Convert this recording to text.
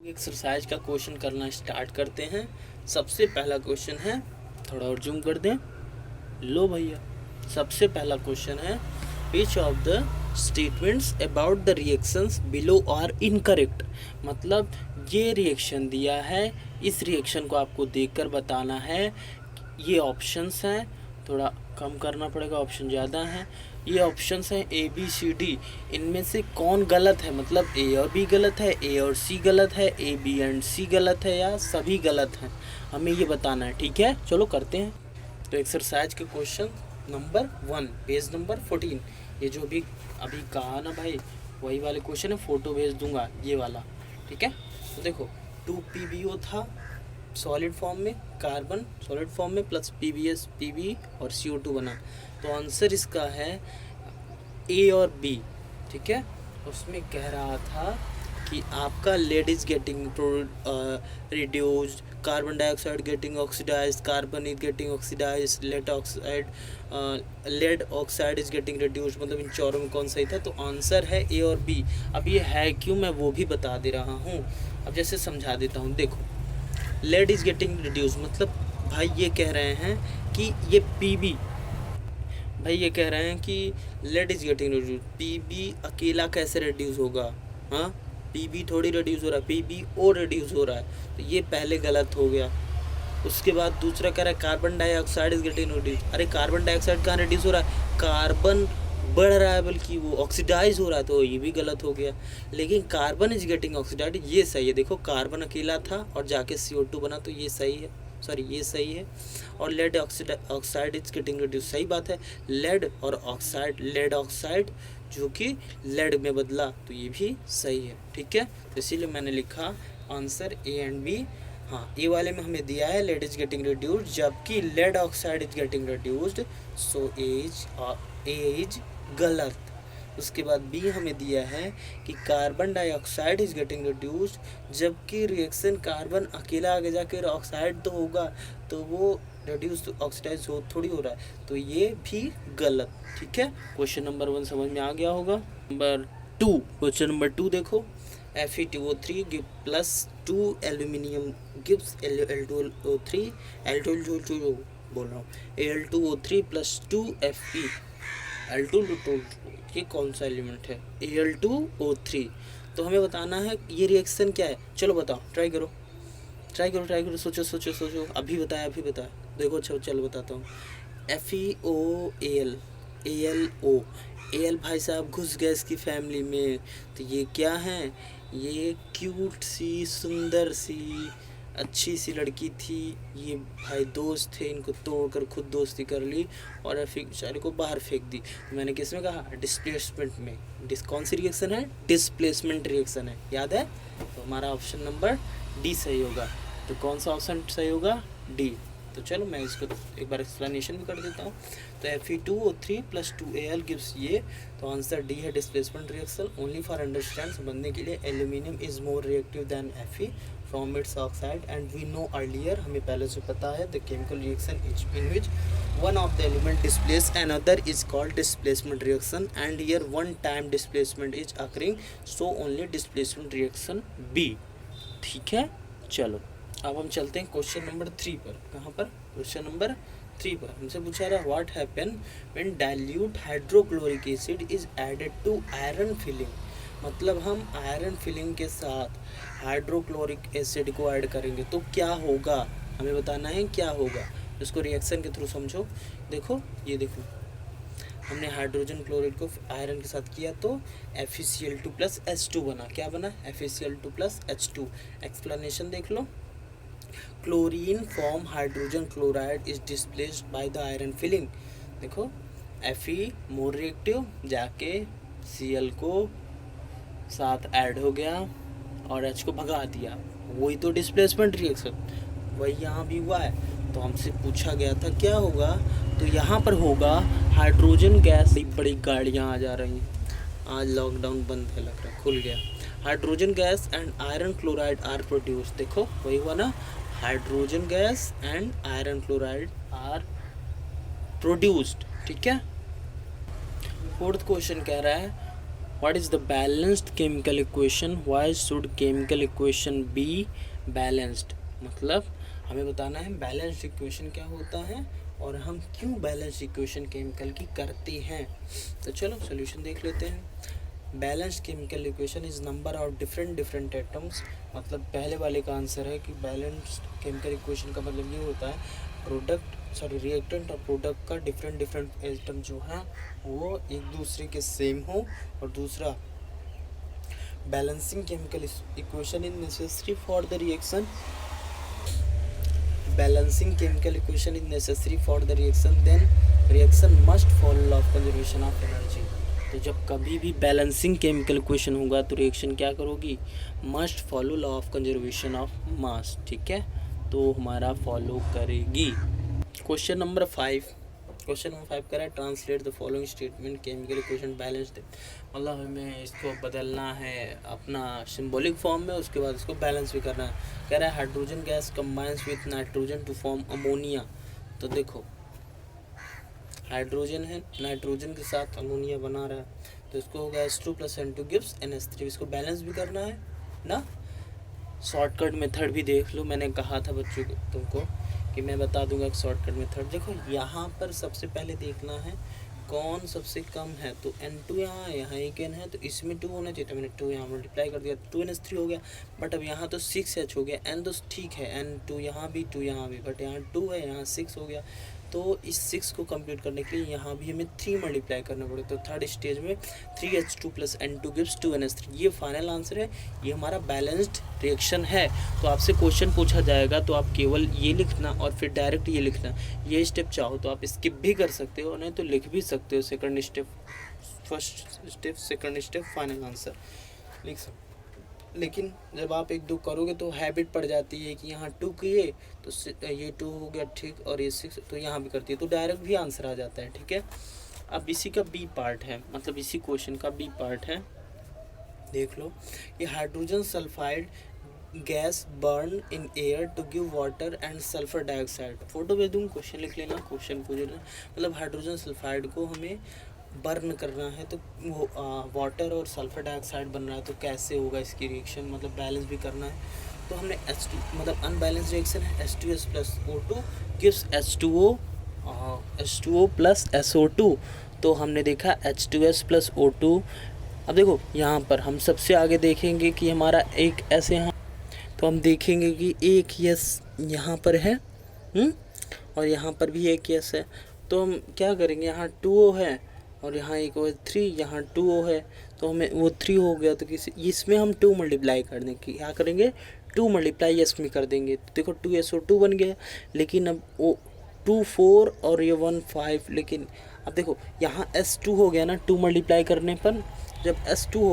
Exercise का question करना start करते हैं। सबसे पहला क्वेश्चन है, थोड़ा और जूम कर दें, लो भैया। सबसे पहला क्वेश्चन है, which of the statements about the reactions below are incorrect. मतलब ये रिएक्शन दिया है, इस रिएक्शन को आपको देखकर बताना है। ये ऑप्शंस हैं, थोड़ा कम करना पड़ेगा, ऑप्शन ज़्यादा हैं। ये ऑप्शंस हैं ए बी सी डी, इनमें से कौन गलत है। मतलब ए और बी गलत है, ए और सी गलत है, ए बी एंड सी गलत है, या सभी गलत हैं, हमें ये बताना है। ठीक है, चलो करते हैं। तो एक्सरसाइज के क्वेश्चन नंबर 1, पेज नंबर 14। ये जो भी अभी कहा ना भाई, वही वाले क्वेश्चन है, फ़ोटो भेज दूंगा ये वाला। ठीक है, तो देखो 2PbO था सॉलिड फॉर्म में, कार्बन सॉलिड फॉर्म में, प्लस PbS Pb और CO2 बना। तो आंसर इसका है ए और बी। ठीक है, उसमें कह रहा था कि आपका lead is getting reduced, carbon dioxide getting oxidised, carbon is getting oxidised, lead oxide is getting reduced. मतलब इन चारों में कौन सही था? तो आंसर है ए और बी। अब ये है क्यों, मैं वो भी बता दे रहा हूँ। अब जैसे समझा देता हूँ, देखो लेड इज गेटिंग रिड्यूस, मतलब भाई ये कह रहे हैं कि ये पीबी, भाई ये कह रहे हैं कि lead is getting reduce, PB अकेला कैसे रिड्यूस होगा? हाँ, पीबी थोड़ी रिड्यूस हो रहा है, पीबी और रिड्यूस हो रहा है, तो ये पहले गलत हो गया। उसके बाद दूसरा कह रहा है carbon dioxide is getting reduce. अरे कार्बन डाइऑक्साइड कहाँ रिड्यूस हो रहा है? कार्बन बढ़ रहा है, बल्कि वो ऑक्सीडाइज हो रहा है, तो ये भी गलत हो गया। लेकिन कार्बन इज गेटिंग ऑक्सीडाइज, ये सही है। देखो कार्बन अकेला था और जाके CO2 बना, तो ये सही है, सॉरी ये सही है। और lead oxide is getting reduce, सही बात है। लेड और ऑक्साइड, लेड ऑक्साइड जो कि लेड में बदला, तो ये भी सही है। ठीक है, तो इसीलिए मैंने लिखा आंसर ए एंड बी। हाँ, ए वाले में हमें दिया है लेड इज गेटिंग रिड्यूस्ड, जबकि lead oxide is getting reduced, so A is गलत। उसके बाद बी हमें दिया है कि carbon dioxide is getting reduced, जबकि रिएक्शन कार्बन अकेला आगे जाकर ऑक्साइड तो होगा, तो वो रिड्यूस ऑक्सीडाइज हो थोड़ी हो रहा है, तो ये भी गलत। ठीक है, क्वेश्चन नंबर 1 समझ में आ गया होगा। नंबर 2, क्वेश्चन नंबर 2 देखो, Fe2O3 give plus 2 aluminium gives Al2O3 Al2O3 बोल रहा हूँ Al2O3 प्लस 2 Fe Al2O3, ये कौन सा एलिमेंट है? Al2O3। तो हमें बताना है ये रिएक्शन क्या है। चलो बताओ, ट्राई करो, सोचो, अभी बताया। देखो अच्छा, चलो बताता हूँ। FeOAl, AlO, Al भाई साहब घुस गया इसकी फैमिली में, तो ये क्या है? ये क्यूट सी, सुंदर सी, अच्छी सी लड़की थी। ये भाई दोस्त थे, इनको तोड़कर खुद दोस्ती कर ली और बेचारे को बाहर फेंक दी। मैंने किस में कहा? डिस्प्लेसमेंट में। कौन सी रिएक्शन है? डिस्प्लेसमेंट रिएक्शन है, याद है? तो हमारा ऑप्शन नंबर डी सही होगा। तो कौन सा ऑप्शन सही होगा? डी। तो चलो मैं इसको एक बार एक्सप्लेनेशन भी कर देता हूँ। तो Fe2O3 प्लस 2Al गिव्स ये, तो आंसर डी है displacement reaction. Only for understand, समझने के लिए, aluminium is more reactive than Fe from its oxide and we know earlier, हमें पहले से पता है, the chemical reaction is in which one of the element displace another is called displacement reaction, and here one time displacement is occurring, so only displacement reaction B। ठीक है, चलो अब हम चलते हैं क्वेश्चन नंबर 3 पर। कहाँ पर? क्वेश्चन नंबर 3 पर हमसे पूछा रहा what happen when dilute hydrochloric acid is added to iron filing. मतलब हम आयरन फिलिंग के साथ हाइड्रोक्लोरिक एसिड को ऐड करेंगे तो क्या होगा, हमें बताना है क्या होगा। इसको रिएक्शन के थ्रू समझो। देखो ये देखो, हमने हाइड्रोजन क्लोराइड को आयरन के साथ किया तो FeCl2 प्लस H2 बना। क्या बना? FeCl2 plus H2। एक्सप्लेनेशन देख लो। Chlorine form hydrogen chloride is displaced by the iron filing. देखो Fe मोर रिएक्टिव, जाके Cl को साथ ऐड हो गया और H को भगा दिया, वही तो डिस्प्लेसमेंट रिएक्शन, वही यहाँ भी हुआ है। तो हमसे पूछा गया था क्या होगा, तो यहाँ पर होगा हाइड्रोजन गैस। बड़ी गाड़ियाँ आ जा रही हैं, आज लॉकडाउन बंद है, लग रहा है खुल गया। Hydrogen gas and iron chloride are produced. देखो वही हुआ ना, hydrogen gas and iron chloride are produced. ठीक है, फोर्थ क्वेश्चन कह रहा है what is the balanced chemical equation, why should chemical equation be balanced, मतलब हमें बताना है बैलेंस्ड इक्वेशन क्या होता है और हम क्यों बैलेंस्ड इक्वेशन केमिकल की करते हैं। तो चलो सोल्यूशन देख लेते हैं। Balanced chemical equation is number of different atoms, मतलब पहले वाले का आंसर है कि बैलेंस्ड केमिकल इक्वेशन का मतलब ये होता है रिएक्टेंट और प्रोडक्ट का डिफरेंट एटम जो है वो एक दूसरे के सेम हो, और दूसरा balancing chemical equation is necessary for the reaction, balancing chemical equation is necessary for the reaction, then reaction must follow law of conservation of energy. तो जब कभी भी बैलेंसिंग केमिकल इक्वेशन होगा तो रिएक्शन क्या करोगी, must follow law of conservation of mass, ठीक है, तो हमारा फॉलो करेगी। क्वेश्चन नंबर 5 कह रहा है translate the following statement chemical equation balanced, मतलब हमें इसको बदलना है अपना सिंबॉलिक फॉर्म में, उसके बाद इसको बैलेंस भी करना है। कह रहा है hydrogen gas combines with nitrogen to form ammonia. तो देखो हाइड्रोजन है, नाइट्रोजन के साथ अमोनिया बना रहा है, तो इसको होगा H2 + N2 गिव्स NH3, इसको बैलेंस भी करना है ना। शॉर्टकट मेथड भी देख लो, मैंने कहा था बच्चों को तुमको कि मैं बता दूंगा एक शॉर्टकट मेथड। देखो यहाँ पर सबसे पहले देखना है कौन सबसे कम है, तो N2 यहाँ एक N है, तो इसमें 2 होना चाहिए, तो मैंने 2 यहाँ मल्टीप्लाई कर दिया, 2NH3 हो गया। बट अब यहाँ तो 6H हो गया, N तो ठीक है, N2 यहाँ भी 2 यहाँ भी, बट यहाँ 2 है, यहाँ 6 हो गया। तो इस 6 को कंप्लीट करने के लिए यहाँ भी हमें 3 मल्टीप्लाई करना पड़ेगा, तो थर्ड स्टेज में 3H2 + N2 गिव्स 2NH3। ये फाइनल आंसर है, ये हमारा बैलेंस्ड रिएक्शन है। तो आपसे क्वेश्चन पूछा जाएगा तो आप केवल ये लिखना और फिर डायरेक्ट ये लिखना। ये स्टेप चाहो तो आप स्किप भी कर सकते हो, नहीं तो लिख भी सकते हो second step, first step, second step, final answer लिख सकते। लेकिन जब आप 1-2 करोगे तो हैबिट पड़ जाती है कि यहाँ 2 किए तो ये 2 हो गया, ठीक, और ये 6 तो यहाँ भी करती है, तो डायरेक्ट भी आंसर आ जाता है, ठीक है। अब इसी का बी पार्ट है, मतलब इसी क्वेश्चन का बी पार्ट है, देख लो। ये hydrogen sulphide gas burn in air to give water and sulphur dioxide. Photo भेज दूँगा, क्वेश्चन लिख लेना, क्वेश्चन को जो है मतलब हाइड्रोजन सल्फाइड को हमें बर्न करना है, तो वो वाटर और सल्फर डाइऑक्साइड बन रहा है, तो कैसे होगा इसकी रिएक्शन, मतलब बैलेंस भी करना है। तो हमने H2 मतलब अनबैलेंस रिएक्शन है, H2S + O2 gives H2O + SO2। तो हमने देखा H2S + O2। अब देखो यहाँ पर हम सबसे आगे देखेंगे कि हमारा एक ऐसे यहाँ, तो हम देखेंगे कि एक यस यहाँ पर है, और यहाँ पर भी एक यस है। तो हम क्या करेंगे, यहाँ 2O है और यहाँ एक 3, यहाँ 2O है, तो हमें वो 3 हो गया, तो किसी इसमें हम 2 मल्टीप्लाई कर देंगे, क्या करेंगे 2 मल्टीप्लाई इसमें कर देंगे, तो देखो 2SO2 बन गया। लेकिन अब वो 2 4 और ये 1 5, लेकिन अब देखो यहाँ S2 हो गया ना 2 मल्टीप्लाई करने पर, जब S2 हो